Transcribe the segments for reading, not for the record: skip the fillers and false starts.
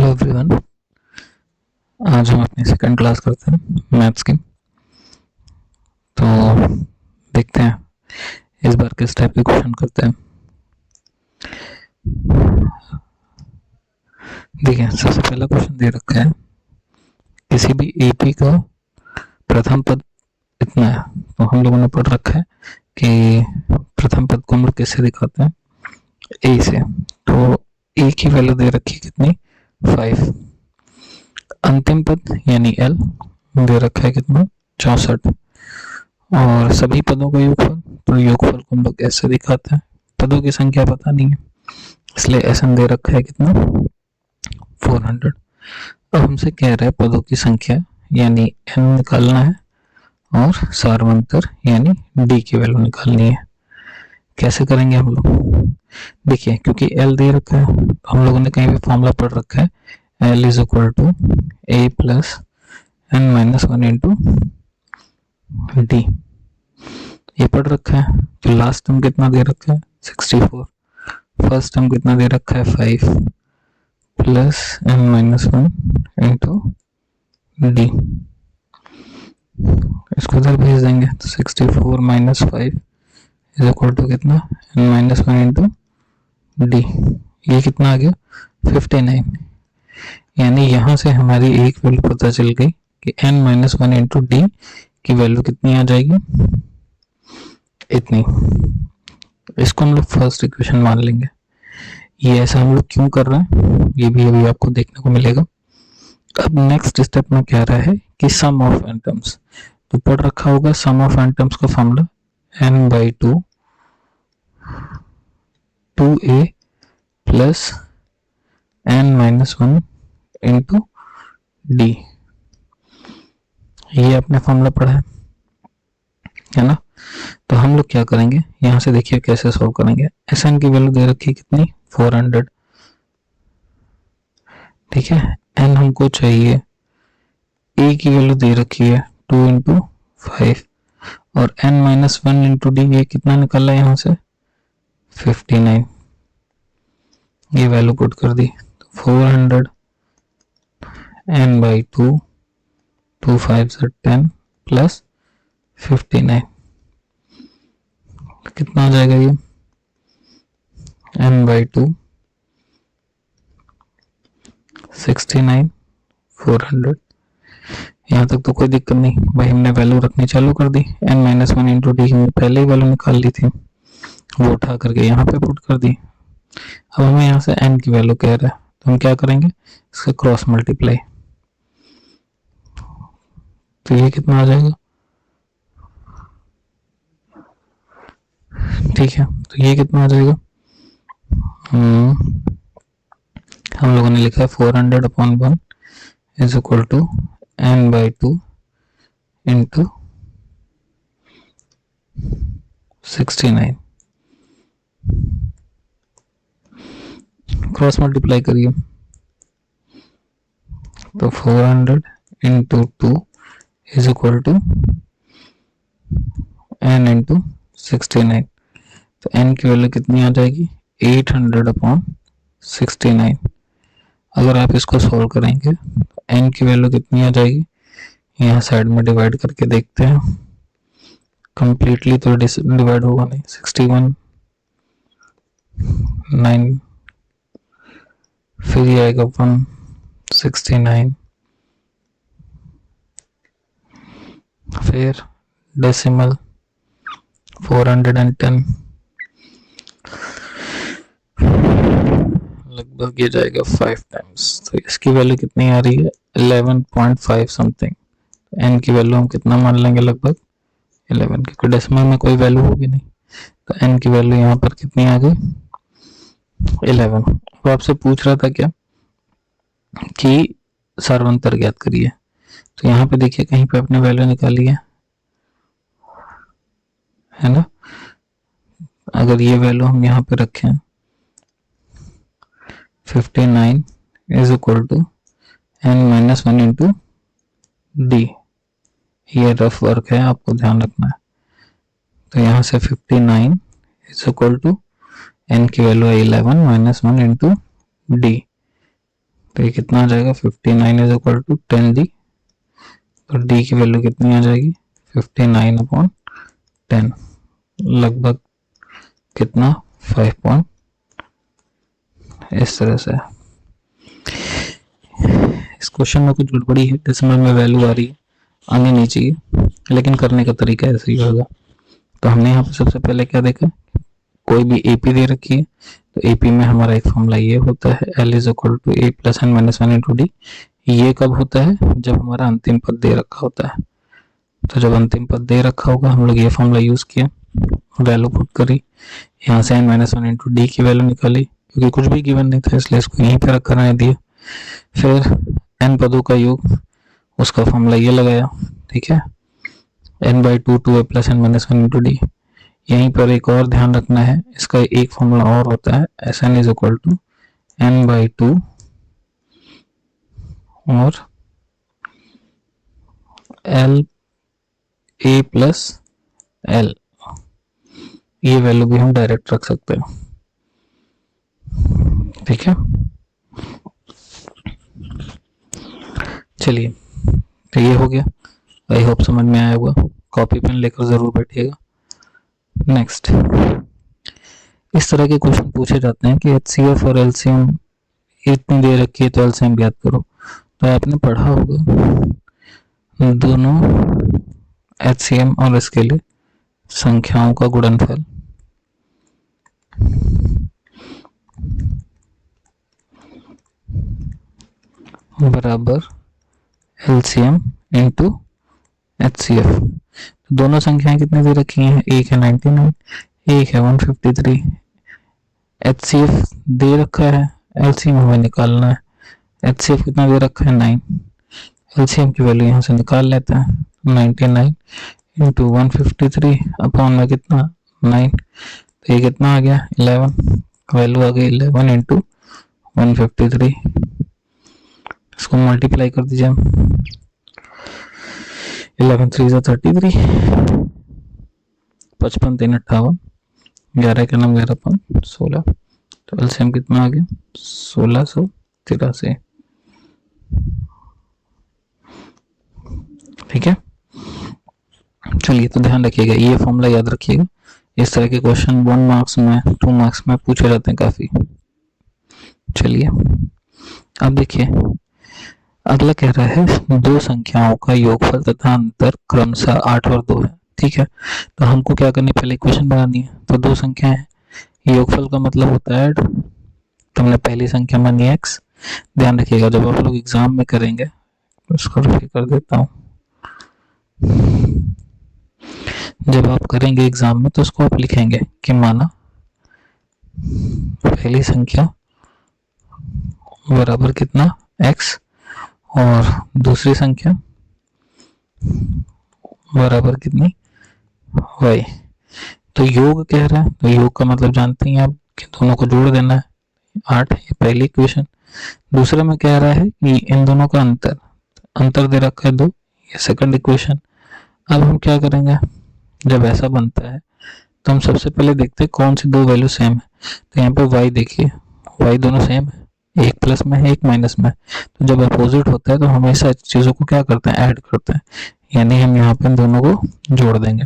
Hello everyone. आज हम अपनी सेकंड क्लास करते हैं मैथ्स की। तो देखते हैं इस बार किस टाइप के क्वेश्चन करते हैं। देखिए, सबसे पहला क्वेश्चन दे रखा है, किसी भी एपी का प्रथम पद इतना है। तो हम लोगों ने पढ़ रखा है कि प्रथम पद को हम लोग कैसे दिखाते हैं, ए से। तो ए की वैल्यू दे रखी है कितनी, 5। अंतिम पद यानी एल दे रखा है कितना, 64। और सभी पदों का योगफल, तो योगफल को हम लोग ऐसे दिखाते हैं। पदों की संख्या पता नहीं है इसलिए एसएन दे रखा है कितना, 400। अब हमसे कह रहा है पदों की संख्या यानी एन निकालना है और सार्वंतर यानी डी की वैल्यू निकालनी है। कैसे करेंगे हम लोग, देखिए क्योंकि एल दे रखा है तो हम लोगों ने कहीं भी फॉर्मूला पढ़ रखा है, L is equal to A plus N minus 1 into D. ये पढ़ रखा है। तो लास्ट टर्म कितना दे रखा है, 64। फर्स्ट टर्म कितना दे रखा है, 5 plus N minus 1 into D. इसको उधर भेज देंगे तो 64 माइनस 5 इज इक्वल टू कितना, एन माइनस 1 इंटू डी। ये कितना आ गया, 59। यानी यहां से हमारी एक वैल्यू पता चल गई कि एन माइनस 1 इंटू डी की वैल्यू कितनी आ जाएगी, इतनी। इसको हम लोग फर्स्ट इक्वेशन मान लेंगे। ये ऐसा हम लोग क्यों कर रहे हैं ये भी अभी आपको देखने को मिलेगा। अब नेक्स्ट स्टेप में क्या रहा है कि सम ऑफ एटम्स। तो पढ़ रखा होगा सम ऑफ एटम्स का formula n by 2 2a plus n minus 1 into D. ये आपने फॉर्मूला पढ़ा है ना। तो हम लोग क्या करेंगे, यहां से देखिए कैसे सॉल्व करेंगे। एसएन की वैल्यू दे रखी है कितनी, 400। ठीक है, एन हमको चाहिए, ए की वैल्यू दे रखी है 2 इंटू 5 और एन माइनस 1 इंटू डी, ये कितना निकल रहा है यहाँ से, 59। ये वैल्यू पुट कर दी तो 400 एन बाई 2 2 5 से 10 प्लस 59 कितना हो जाएगा ये, एन बाई 2 69 400। यहाँ तक तो कोई दिक्कत नहीं भाई, हमने वैल्यू रखनी चालू कर दी। एन माइनस 1 इंटू डी हमने पहले ही वैल्यू निकाल ली थी, वो उठा करके यहाँ पे पुट कर दी। अब हमें यहाँ से एन की वैल्यू कह रहा है तो हम क्या करेंगे, इसका क्रॉस मल्टीप्लाई। तो ये कितना आ जाएगा, ठीक है। तो ये कितना आ जाएगा, हम लोगों ने लिखा है 400 upon 1 is equal to N by 2 into 69। Cross multiply करिए तो 400 into 2 is equal to N into 69। तो एन की वैल्यू कितनी आ जाएगी, 800 अपॉन 69। अगर आप इसको सॉल्व करेंगे तो एन की वैल्यू कितनी आ जाएगी, यहाँ साइड में डिवाइड करके देखते हैं। कंप्लीटली तो डिवाइड होगा नहीं, 61 9 फिर ये आएगा 169 फिर डेसिमल 410 लगभग ये जाएगा 5 टाइम्स। तो इसकी वैल्यू कितनी आ रही है, 11.5 समथिंग। एन की वैल्यू हम कितना मान लेंगे, लगभग 11, क्योंकि डेसिमल में कोई वैल्यू होगी नहीं। तो एन की वैल्यू यहाँ पर कितनी आ गई, 11। वो आपसे पूछ रहा था क्या कि सार्वंतर ज्ञात करिए। तो यहाँ पे देखिए कहीं पे अपने वैल्यू निकाली है ना। अगर ये वैल्यू हम यहाँ पे रखें 59 is equal to N minus 1 into D. ये रफ वर्क है, आपको ध्यान रखना है। तो यहाँ से 59 इज इक्वल टू एन की वैल्यू है 11 माइनस 1 इंटू डी। तो ये कितना आ जाएगा 59 इज इक्वल टू 10d। तो d की वैल्यू कितनी आ जाएगी 59/10, लगभग कितना 5 पॉइंट, इस तरह से। इस क्वेश्चन में कुछ गड़बड़ी है, डेसिमल में वैल्यू आ रही है, आनी नहीं चाहिए, लेकिन करने का तरीका ऐसे ही होगा। तो हमने यहाँ पे सबसे पहले क्या देखा, कोई भी एपी दे रखी है तो एपी में हमारा एक फॉर्मूला ये होता है L is equal to A plus N minus one into D. ये कब होता है, जब हमारा अंतिम पद दे रखा होता है। तो जब अंतिम पद दे रखा होगा हम लोग ये फॉर्मूला यूज किया, वैल्यू पुट करी, यहाँ से N minus one into D की वैल्यू निकाली, क्योंकि कुछ भी गिवन नहीं था इसलिए इसको यहीं पे रखा रहने दिया। फिर एन पदों का योग, उसका फॉर्मूला ये लगाया, ठीक है, n/2 2a plus N minus one into D. यहीं पर एक और ध्यान रखना है, इसका एक फॉर्मूला और होता है Sn is equal to n/2 और l a प्लस l। ये वैल्यू भी हम डायरेक्ट रख सकते हैं, ठीक है। चलिए, तो ये हो गया, आई होप समझ में आया होगा। कॉपी पेन लेकर जरूर बैठिएगा। नेक्स्ट, इस तरह के क्वेश्चन पूछे जाते हैं कि HCF और LCM इतनी दे रखी है तो LCM ज्ञात करो। तो आपने पढ़ा होगा दोनों HCM और इसके लिए संख्याओं का गुणनफल बराबर LCM इंटू HCF। तो दोनों संख्याएं कितनी दे रखी हैं, एक है 99, एक है 153। HCF दे रखा है, LCM हमें निकालना है। HCF कितना दे रखा है 9, LCM की वैल्यू यहाँ से निकाल लेते हैं, 99 इंटू 153 अपॉन में कितना 9, तो ये कितना आ गया 11, वैल्यू आ गई 11 इंटू 153। इसको मल्टीप्लाई कर दीजिए, 11 3 33, 55 3 58, 11 का नाम 11 5 16। तो एलसीएम कितना आ गया 1683। ठीक है, चलिए, तो ध्यान रखिएगा, ये फॉर्मूला याद रखिएगा। इस तरह के क्वेश्चन 1 मार्क्स में 2 मार्क्स में पूछे जाते हैं काफी। चलिए, अब देखिए, अगला कह रहा है दो संख्याओं का योगफल तथा अंतर क्रमशः 8 और 2 है। ठीक है, तो हमको क्या करनी, पहले इक्वेशन बनानी है। तो दो संख्या है, योगफल का मतलब होता है तो हमने पहली संख्या मानी x। ध्यान रखिएगा, जब आप लोग एग्जाम में करेंगे, तो इसको कर देता हूँ, जब आप करेंगे एग्जाम में तो उसको आप लिखेंगे कि माना पहली संख्या बराबर कितना x और दूसरी संख्या बराबर कितनी y। तो योग कह रहा है, तो योग का मतलब जानते हैं आप कि दोनों को जोड़ देना है 8, ये पहली इक्वेशन। दूसरा में कह रहा है कि इन दोनों का अंतर दे रखा है 2, ये सेकंड इक्वेशन। अब हम क्या करेंगे, जब ऐसा बनता है तो हम सबसे पहले देखते हैं कौन सी दो वैल्यू सेम है। तो यहाँ पे y देखिए, y दोनों सेम है, एक प्लस में है एक माइनस में। तो जब अपोजिट होता है तो हमेशा चीजों को क्या करते हैं, ऐड करते हैं, यानी हम यहाँ पे दोनों को जोड़ देंगे।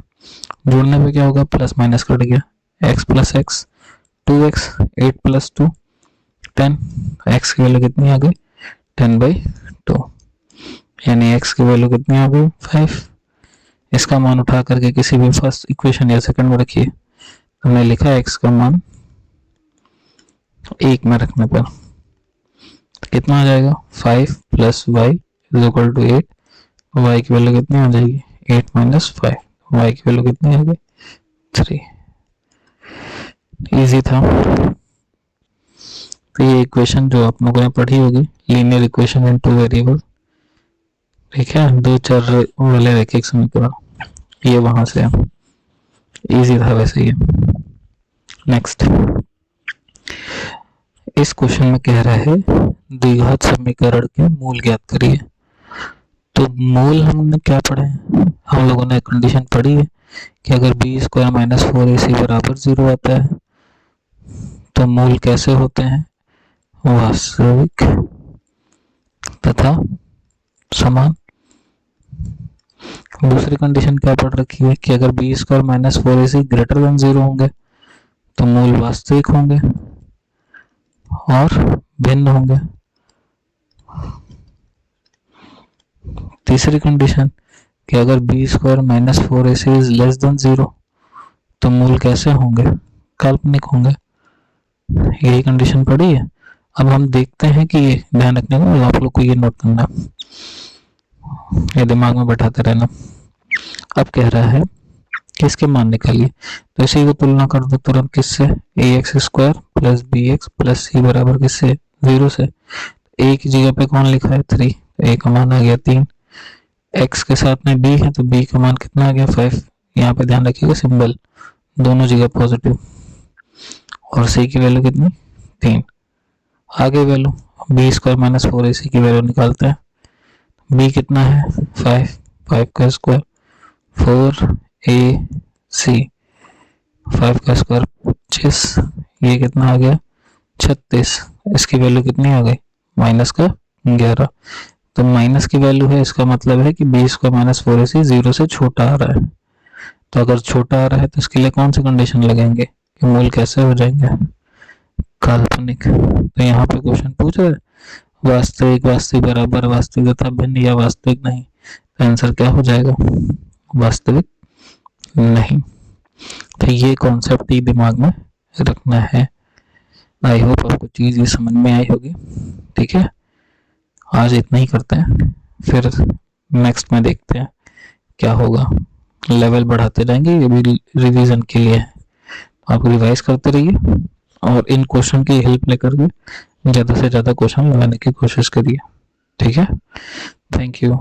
जोड़ने पे क्या होगा, प्लस माइनस कट गया, x plus x 2x, 8 plus 2 10, x की वैल्यू कितनी आ गई 10/2, यानी x की वैल्यू कितनी आ गई 5। इसका मान उठा करके किसी भी फर्स्ट इक्वेशन या सेकंड में रखिए। हमने लिखा x का मान 1 में रखने पर कितना आ जाएगा 5 plus Y is equal to 8। y की वैल्यू कितनी आ जाएगी 8 माइनस 5, y की वैल्यू कितनी आ गई 3। इजी था। तो ये इक्वेशन जो आप लोगों ने पढ़ी होगी, linear equation in two variable, ठीक है, दो चर वाले रैखिक समीकरण, ये वहां से इजी था वैसे ही। नेक्स्ट, इस क्वेश्चन में कह रहा है द्विघात समीकरण के मूल ज्ञात करिए। तो मूल हमने क्या पढ़े हैं, हम लोगों ने कंडीशन पढ़ी है कि अगर b² माइनस 4ac बराबर 0 आता है तो मूल कैसे होते हैं, वास्तविक तथा समान। दूसरी कंडीशन क्या पढ़ रखी है कि अगर B square minus 4ac greater than 0 होंगे तो मूल वास्तविक होंगे और भिन्न होंगे। तीसरी कंडीशन कि अगर B square minus 4ac is less than 0 तो मूल कैसे होंगे, काल्पनिक होंगे। यही कंडीशन पढ़ी है। अब हम देखते हैं कि ये ध्यान रखने को, आप लोग को ये नोट करना, ये दिमाग में बैठाते रहना। अब कह रहा है कि इसके मान निकालिए, तो इसी को तुलना कर दो तुरंत किससे, A X square plus B X plus C बराबर किससे, 0 से। ए की जगह पे कौन लिखा है 3, ए का मान आ गया 3, एक्स के साथ में बी है तो बी का मान कितना आ गया 5। यहाँ पे ध्यान रखिएगा सिंबल दोनों जगह पॉजिटिव, और सी की वैल्यू कितनी 3। आगे value B square minus 4ac की वैल्यू निकालते हैं। बी कितना है 5, 5 का स्क्वायर 4ac, 5 का स्क्वायर 25, ये कितना आ गया 36। इसकी वैल्यू कितनी आ गई माइनस का 11। तो माइनस की वैल्यू है, इसका मतलब है कि बी स्क्वायर माइनस 4ac 0 से छोटा आ रहा है। तो अगर छोटा आ रहा है तो इसके लिए कौन सी कंडीशन लगेंगे कि मूल कैसे हो जाएंगे, काल्पनिक। तो यहाँ पे क्वेश्चन पूछ रहा है वास्तविक, वास्तविक बराबर, वास्तविक तथा भिन्न या वास्तविक नहीं। तो आंसर क्या हो जाएगा, वास्तविक नहीं। तो ये कॉन्सेप्ट ही दिमाग में रखना है। आई होप आपको चीज ये समझ में आई होगी। ठीक है, आज इतना ही करते हैं, फिर नेक्स्ट में देखते हैं क्या होगा। लेवल बढ़ाते जाएंगे, ये भी रिवीजन के लिए है। आप रिवाइज करते रहिए और इन क्वेश्चन की हेल्प लेकर के ज़्यादा से ज़्यादा क्वेश्चन लगाने की कोशिश करिए। ठीक है, थैंक यू।